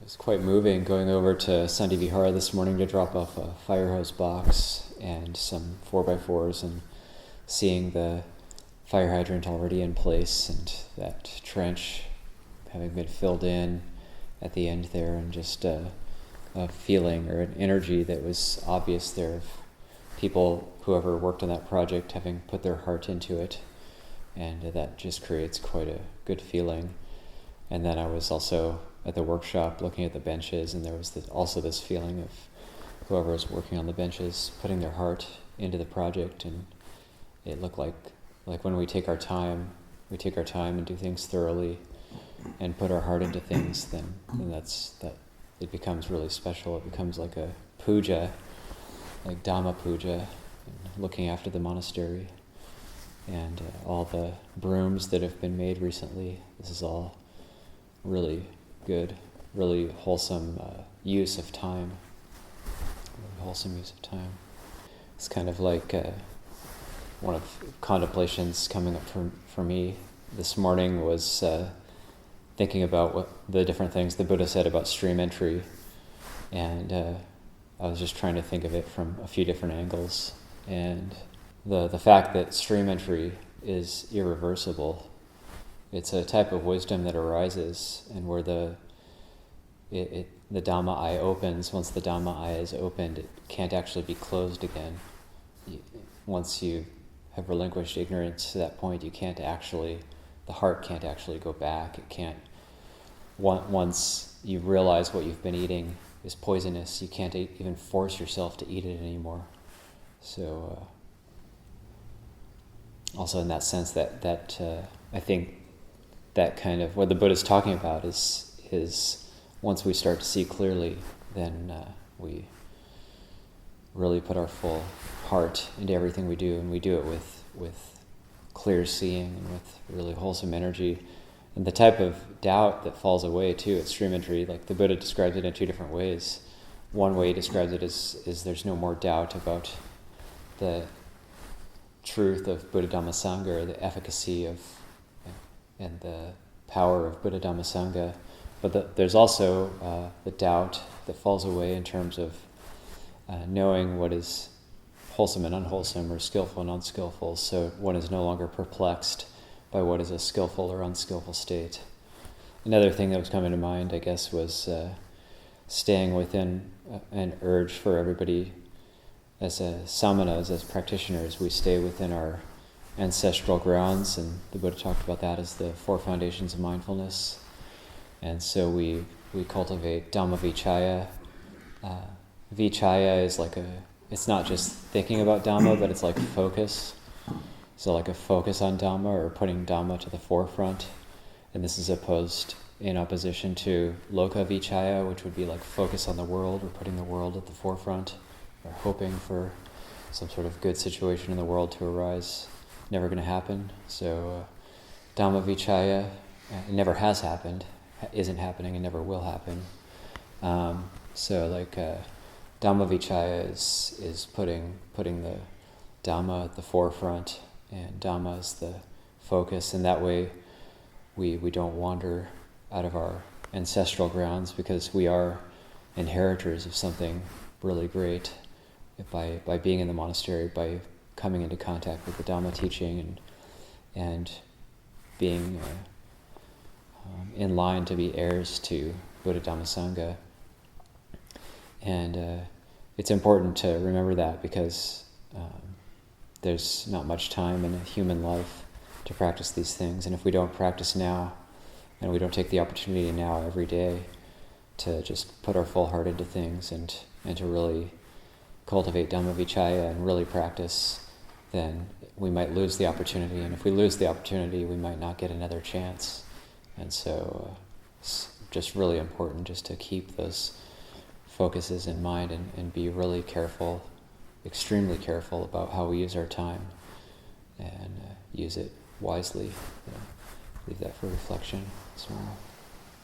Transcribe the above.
It was quite moving going over to Sandhi Vihara this morning to drop off a fire hose box and some 4x4s and seeing the fire hydrant already in place and that trench having been filled in at the end there, and just a feeling or an energy that was obvious there of people, whoever worked on that project, having put their heart into it, and that just creates quite a good feeling. And then I was also at the workshop looking at the benches, and there was also this feeling of whoever was working on the benches putting their heart into the project, and it looked like when we take our time and do things thoroughly and put our heart into things, then it becomes really special. It becomes like a puja, like Dhamma Puja, looking after the monastery and all the brooms that have been made recently. This is all really good, really wholesome use of time. Really wholesome use of time. It's kind of like one of contemplations coming up for me this morning was thinking about what the different things the Buddha said about stream entry, and I was just trying to think of it from a few different angles. And the fact that stream entry is irreversible, it's a type of wisdom that arises, and where the Dhamma eye opens. Once the Dhamma eye is opened, it can't actually be closed again. Once you have relinquished ignorance to that point, the heart can't actually go back. It can't. Once you realize what you've been eating is poisonous, you can't even force yourself to eat it anymore. So, also in that sense, that I think that kind of what the Buddha's talking about is once we start to see clearly, then we really put our full heart into everything we do, and we do it with clear seeing and with really wholesome energy. And the type of doubt that falls away too at stream entry, like the Buddha describes it in two different ways. One way he describes it is there's no more doubt about the truth of Buddha Dhamma Sangha, or the efficacy of and the power of Buddha Dhamma Sangha. But there's also the doubt that falls away in terms of knowing what is wholesome and unwholesome, or skillful and unskillful, so one is no longer perplexed by what is a skillful or unskillful state. Another thing that was coming to mind, I guess, was staying within an urge for everybody as samanas, as practitioners. We stay within our ancestral grounds, and the Buddha talked about that as the 4 foundations of mindfulness. And so we cultivate Dhamma Vichaya. Vichaya is it's not just thinking about Dhamma, but it's like focus. So like a focus on Dhamma, or putting Dhamma to the forefront. And this is in opposition to Loka Vichaya, which would be like focus on the world, or putting the world at the forefront, or hoping for some sort of good situation in the world to arise. Never going to happen. So Dhamma Vichaya, it never has happened, isn't happening, and never will happen. Dhamma Vichaya is putting the Dhamma at the forefront, and Dhamma is the focus, and that way we don't wander out of our ancestral grounds, because we are inheritors of something really great by being in the monastery, by coming into contact with the Dhamma teaching and being in line to be heirs to Buddha Dhamma Sangha. And it's important to remember that, because there's not much time in a human life to practice these things. And if we don't practice now, and we don't take the opportunity now every day to just put our full heart into things and to really cultivate Dhamma Vichaya and really practice, then we might lose the opportunity. And if we lose the opportunity, we might not get another chance. And so it's just really important just to keep those focuses in mind and be really careful, extremely careful about how we use our time, and use it wisely. Leave that for reflection this morning.